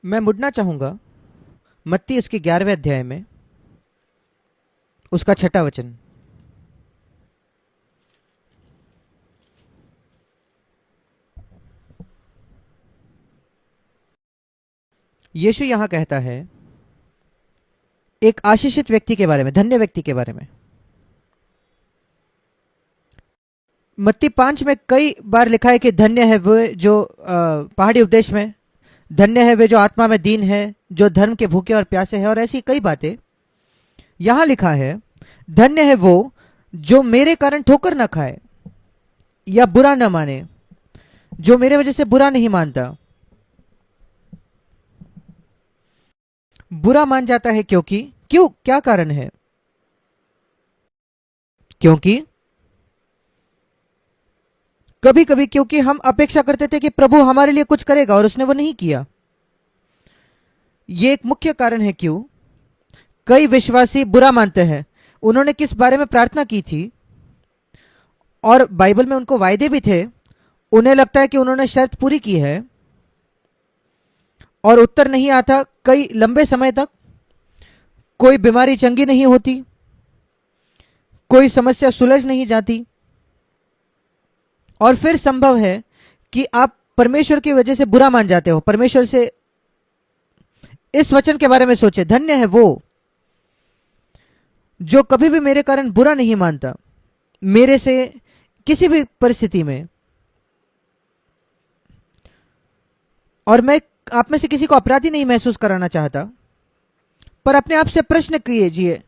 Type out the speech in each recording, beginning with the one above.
मैं मुड़ना चाहूंगा मत्ती इसके 11वें अध्याय में, उसका 6वां वचन। यीशु यहां कहता है एक आशीषित व्यक्ति के बारे में, धन्य व्यक्ति के बारे में। मत्ती 5 में कई बार लिखा है कि धन्य है वे जो पहाड़ी उपदेश में, धन्य है वे जो आत्मा में दीन है, जो धर्म के भूखे और प्यासे हैं, और ऐसी कई बातें। यहां लिखा है धन्य है वो जो मेरे कारण ठोकर न खाए या बुरा न माने, जो मेरे वजह से बुरा नहीं मानता। बुरा मान जाता है क्योंकि, क्यों, क्या कारण है? क्योंकि कभी कभी क्योंकि हम अपेक्षा करते थे कि प्रभु हमारे लिए कुछ करेगा और उसने वो नहीं किया। ये एक मुख्य कारण है क्यों कई विश्वासी बुरा मानते हैं। उन्होंने किस बारे में प्रार्थना की थी और बाइबल में उनको वायदे भी थे, उन्हें लगता है कि उन्होंने शर्त पूरी की है और उत्तर नहीं आता कई लंबे समय तक। कोई बीमारी चंगी नहीं होती, कोई समस्या सुलझ नहीं जाती, और फिर संभव है कि आप परमेश्वर की वजह से बुरा मान जाते हो। परमेश्वर से इस वचन के बारे में सोचे, धन्य है वो जो कभी भी मेरे कारण बुरा नहीं मानता, मेरे से किसी भी परिस्थिति में। और मैं आप में से किसी को अपराधी नहीं महसूस कराना चाहता, पर अपने आप से प्रश्न कीजिए,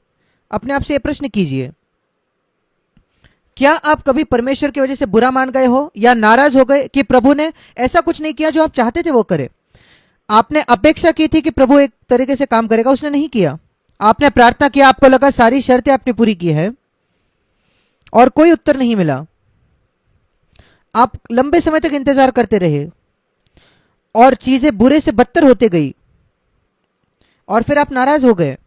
अपने आप से यह प्रश्न कीजिए, क्या आप कभी परमेश्वर की वजह से बुरा मान गए हो या नाराज हो गए कि प्रभु ने ऐसा कुछ नहीं किया जो आप चाहते थे वो करे? आपने अपेक्षा की थी कि प्रभु एक तरीके से काम करेगा, उसने नहीं किया। आपने प्रार्थना किया, आपको लगा सारी शर्तें आपने पूरी की है और कोई उत्तर नहीं मिला। आप लंबे समय तक इंतजार करते रहे और चीजें बुरे से बदतर होते गई और फिर आप नाराज हो गए।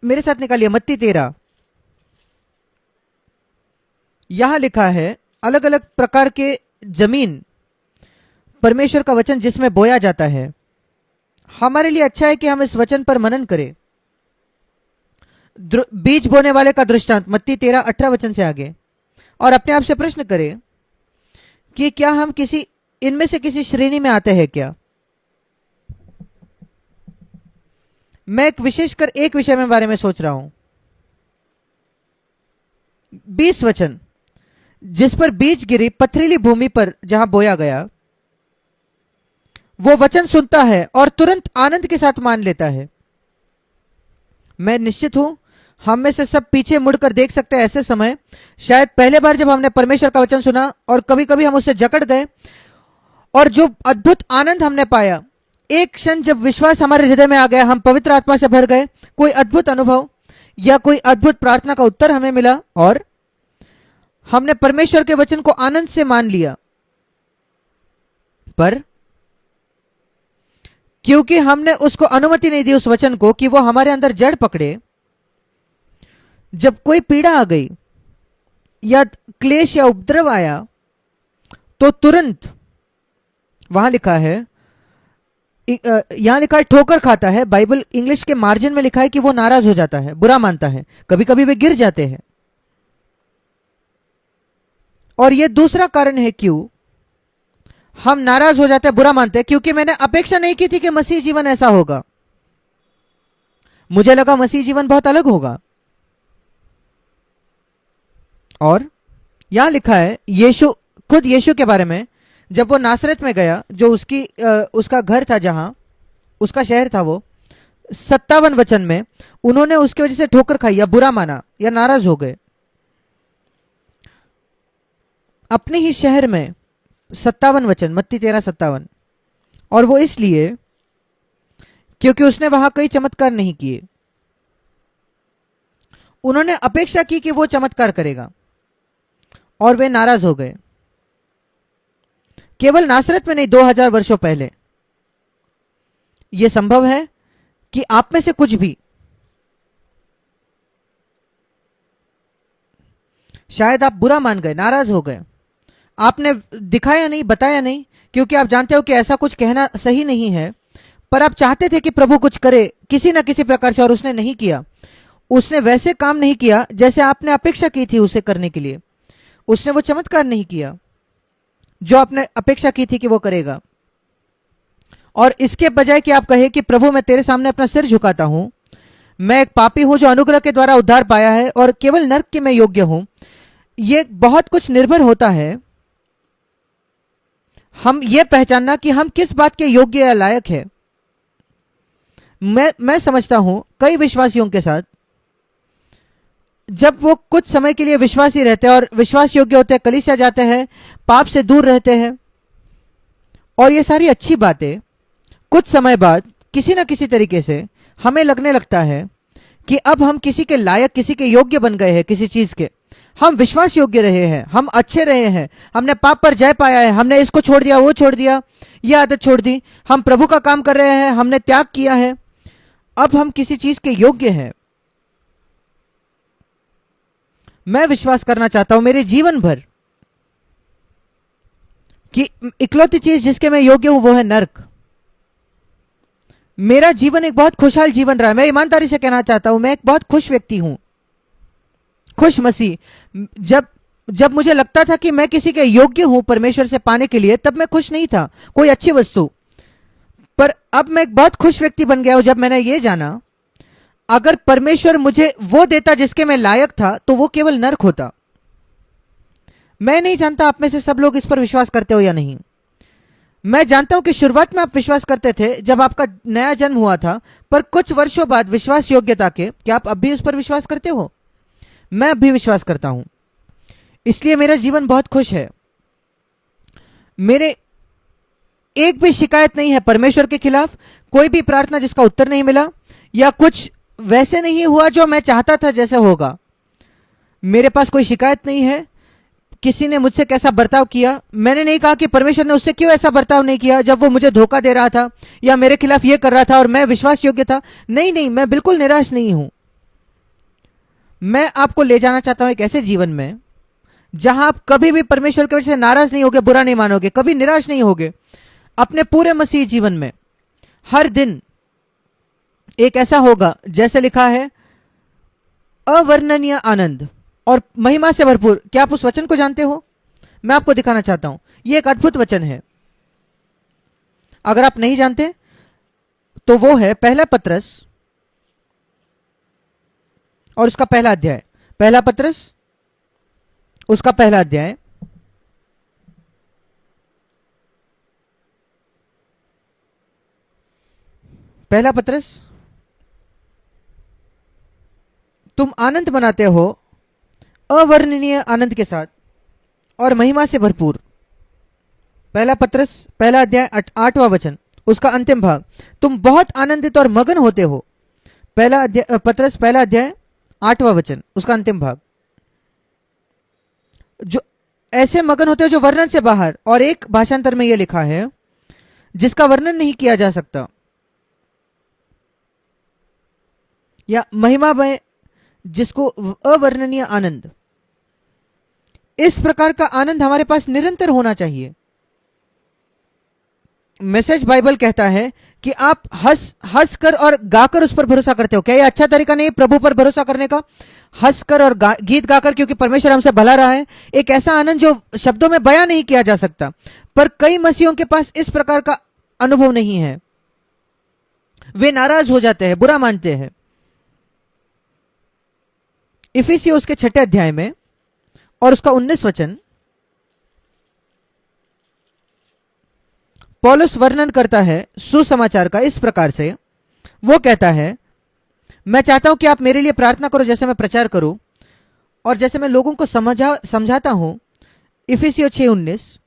मेरे साथ निकालिए मत्ती 13। यहां लिखा है अलग अलग प्रकार के जमीन, परमेश्वर का वचन जिसमें बोया जाता है। हमारे लिए अच्छा है कि हम इस वचन पर मनन करें। बीज बोने वाले का दृष्टांत मत्ती 13:18 वचन से आगे। और अपने आप से प्रश्न करें कि क्या हम किसी इनमें से किसी श्रेणी में आते हैं क्या? मैं एक विशेषकर एक विषय में बारे में सोच रहा हूं। 20 वचन, जिस पर बीज गिरी पथरीली भूमि पर जहां बोया गया, वो वचन सुनता है और तुरंत आनंद के साथ मान लेता है। मैं निश्चित हूं हम में से सब पीछे मुड़कर देख सकते हैं ऐसे समय, शायद पहले बार जब हमने परमेश्वर का वचन सुना और कभी कभी हम उससे जकड़ गए, और जो अद्भुत आनंद हमने पाया, एक क्षण जब विश्वास हमारे हृदय में आ गया, हम पवित्र आत्मा से भर गए, कोई अद्भुत अनुभव या कोई अद्भुत प्रार्थना का उत्तर हमें मिला और हमने परमेश्वर के वचन को आनंद से मान लिया। पर क्योंकि हमने उसको अनुमति नहीं दी उस वचन को कि वो हमारे अंदर जड़ पकड़े, जब कोई पीड़ा आ गई या क्लेश या उपद्रव आया तो तुरंत, वहां लिखा है, यहां लिखा है ठोकर खाता है। बाइबल इंग्लिश के मार्जिन में लिखा है कि वो नाराज हो जाता है, बुरा मानता है, कभी कभी वे गिर जाते हैं। और ये दूसरा कारण है क्यों हम नाराज हो जाते हैं, बुरा मानते हैं, क्योंकि मैंने अपेक्षा नहीं की थी कि मसीह जीवन ऐसा होगा। मुझे लगा मसीह जीवन बहुत अलग होगा। और यहां लिखा है यीशु, खुद यीशु के बारे में, जब वो नासरत में गया, जो उसका घर था, जहां उसका शहर था, वो 57 वचन में उन्होंने उसकी वजह से ठोकर खाई या बुरा माना या नाराज हो गए। अपने ही शहर में 57 वचन, मत्ती 13:57। और वो इसलिए क्योंकि उसने वहां कोई चमत्कार नहीं किए। उन्होंने अपेक्षा की कि वो चमत्कार करेगा और वे नाराज हो गए। केवल नासरत में नहीं, 2000 वर्षों पहले यह संभव है कि आप में से कुछ भी, शायद आप बुरा मान गए, नाराज हो गए, आपने दिखाया नहीं, बताया नहीं, क्योंकि आप जानते हो कि ऐसा कुछ कहना सही नहीं है, पर आप चाहते थे कि प्रभु कुछ करे किसी ना किसी प्रकार से, और उसने नहीं किया। उसने वैसे काम नहीं किया जैसे आपने अपेक्षा की थी उसे करने के लिए। उसने वो चमत्कार नहीं किया जो आपने अपेक्षा की थी कि वो करेगा। और इसके बजाय कि आप कहे कि प्रभु मैं तेरे सामने अपना सिर झुकाता हूं, मैं एक पापी हूं जो अनुग्रह के द्वारा उद्धार पाया है और केवल नर्क के मैं योग्य हूं, ये बहुत कुछ निर्भर होता है हम ये पहचानना कि हम किस बात के योग्य या लायक है। मैं समझता हूं कई विश्वासियों के साथ, जब वो कुछ समय के लिए विश्वासी रहते हैं और विश्वास योग्य होते हैं, कलीसिया जाते हैं, पाप से दूर रहते हैं, और ये सारी अच्छी बातें, कुछ समय बाद किसी ना किसी तरीके से हमें लगने लगता है कि अब हम किसी के लायक, किसी के योग्य बन गए हैं, किसी चीज के हम विश्वास योग्य रहे हैं, हम अच्छे रहे हैं, हमने पाप पर जय पाया है, हमने इसको छोड़ दिया, वो छोड़ दिया, ये आदत छोड़ दी, हम प्रभु का काम कर रहे हैं, हमने त्याग किया है, अब हम किसी चीज के योग्य हैं। मैं विश्वास करना चाहता हूं मेरे जीवन भर कि इकलौती चीज जिसके मैं योग्य हूं वो है नर्क। मेरा जीवन एक बहुत खुशहाल जीवन रहा है, मैं ईमानदारी से कहना चाहता हूं, मैं एक बहुत खुश व्यक्ति हूं, खुश मसीह। जब मुझे लगता था कि मैं किसी के योग्य हूं परमेश्वर से पाने के लिए, तब मैं खुश नहीं था कोई अच्छी वस्तु, पर अब मैं एक बहुत खुश व्यक्ति बन गया हूं जब मैंने ये जाना अगर परमेश्वर मुझे वो देता जिसके मैं लायक था तो वो केवल नर्क होता। मैं नहीं जानता आप में से सब लोग इस पर विश्वास करते हो या नहीं। मैं जानता हूं कि शुरुआत में आप विश्वास करते थे जब आपका नया जन्म हुआ था, पर कुछ वर्षों बाद विश्वास योग्यता के, क्या आप अब भी उस पर विश्वास करते हो? मैं अब भी विश्वास करता हूं, इसलिए मेरा जीवन बहुत खुश है। मेरे एक भी शिकायत नहीं है परमेश्वर के खिलाफ, कोई भी प्रार्थना जिसका उत्तर नहीं मिला, या कुछ वैसे नहीं हुआ जो मैं चाहता था जैसे होगा। मेरे पास कोई शिकायत नहीं है किसी ने मुझसे कैसा बर्ताव किया। मैंने नहीं कहा कि परमेश्वर ने उससे क्यों ऐसा बर्ताव नहीं किया जब वो मुझे धोखा दे रहा था या मेरे खिलाफ ये कर रहा था और मैं विश्वास योग्य था। नहीं नहीं, मैं बिल्कुल निराश नहीं हूं। मैं आपको ले जाना चाहता हूं एक ऐसे जीवन में जहां आप कभी भी परमेश्वर की वजह से नाराज नहीं होगे, बुरा नहीं मानोगे, कभी निराश नहीं होगे। अपने पूरे मसीह जीवन में हर दिन एक ऐसा होगा जैसे लिखा है, अवर्णनीय आनंद और महिमा से भरपूर। क्या आप उस वचन को जानते हो? मैं आपको दिखाना चाहता हूं, यह एक अद्भुत वचन है। अगर आप नहीं जानते तो वो है पहला पत्रस और उसका पहला अध्याय। पहला पत्रस उसका पहला अध्याय, पहला पत्रस। तुम आनंद मनाते हो अवर्णनीय आनंद के साथ और महिमा से भरपूर। पहला पत्रस पहला अध्याय 8वां वचन, उसका अंतिम भाग। तुम बहुत आनंदित और मगन होते हो। पहला अध्याय, पत्रस पहला अध्याय 8वां वचन, उसका अंतिम भाग। जो ऐसे मगन होते हो जो वर्णन से बाहर, और एक भाषांतर में यह लिखा है जिसका वर्णन नहीं किया जा सकता, या महिमा में जिसको अवर्णनीय आनंद। इस प्रकार का आनंद हमारे पास निरंतर होना चाहिए। मैसेज बाइबल कहता है कि आप हंस कर और गाकर उस पर भरोसा करते हो। क्या यह अच्छा तरीका नहीं प्रभु पर भरोसा करने का? हंसकर और गीत गाकर, क्योंकि परमेश्वर हमसे भला रहा है। एक ऐसा आनंद जो शब्दों में बयां नहीं किया जा सकता, पर कई मसीहों के पास इस प्रकार का अनुभव नहीं है। वे नाराज हो जाते हैं, बुरा मानते हैं। इफिसियों उसके 6 अध्याय में और उसका 19 वचन, पौलुस वर्णन करता है सुसमाचार का इस प्रकार से। वो कहता है, मैं चाहता हूं कि आप मेरे लिए प्रार्थना करो जैसे मैं प्रचार करूं और जैसे मैं लोगों को समझाता हूं। इफिसियों 6:19,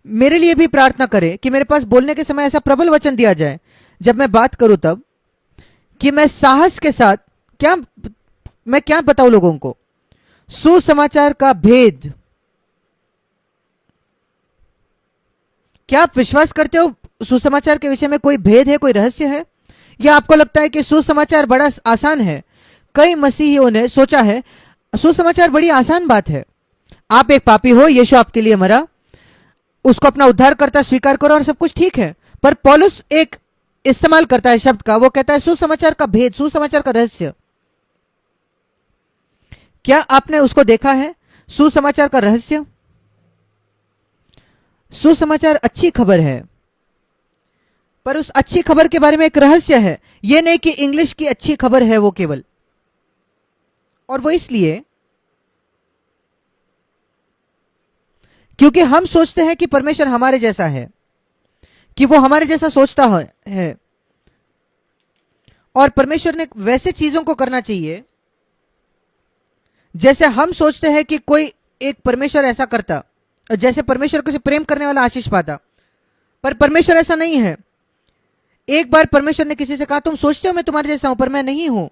मेरे लिए भी प्रार्थना करें कि मेरे पास बोलने के समय ऐसा प्रबल वचन दिया जाए जब मैं बात करूं तब, कि मैं साहस के साथ क्या बताऊं लोगों को सुसमाचार का भेद। क्या आप विश्वास करते हो सुसमाचार के विषय में कोई भेद है, कोई रहस्य है, या आपको लगता है कि सुसमाचार बड़ा आसान है? कई मसीहियों ने सोचा है सुसमाचार बड़ी आसान बात है, आप एक पापी हो, यीशु आपके लिए मरा, उसको अपना उद्धार करता स्वीकार करो और सब कुछ ठीक है। पर पौलुस एक इस्तेमाल करता है शब्द का, वो कहता है सुसमाचार का भेद, सुसमाचार का रहस्य। क्या आपने उसको देखा है, सुसमाचार का रहस्य? सुसमाचार अच्छी खबर है, पर उस अच्छी खबर के बारे में एक रहस्य है। यह नहीं कि इंग्लिश की अच्छी खबर है वो केवल, और वो इसलिए क्योंकि हम सोचते हैं कि परमेश्वर हमारे जैसा है, कि वो हमारे जैसा सोचता है, और परमेश्वर ने वैसे चीजों को करना चाहिए जैसे हम सोचते हैं कि कोई एक परमेश्वर ऐसा करता, जैसे परमेश्वर को से प्रेम करने वाला आशीष पाता। पर परमेश्वर ऐसा नहीं है। एक बार परमेश्वर ने किसी से कहा, तुम सोचते हो मैं तुम्हारे जैसा हूं, पर मैं नहीं हूं।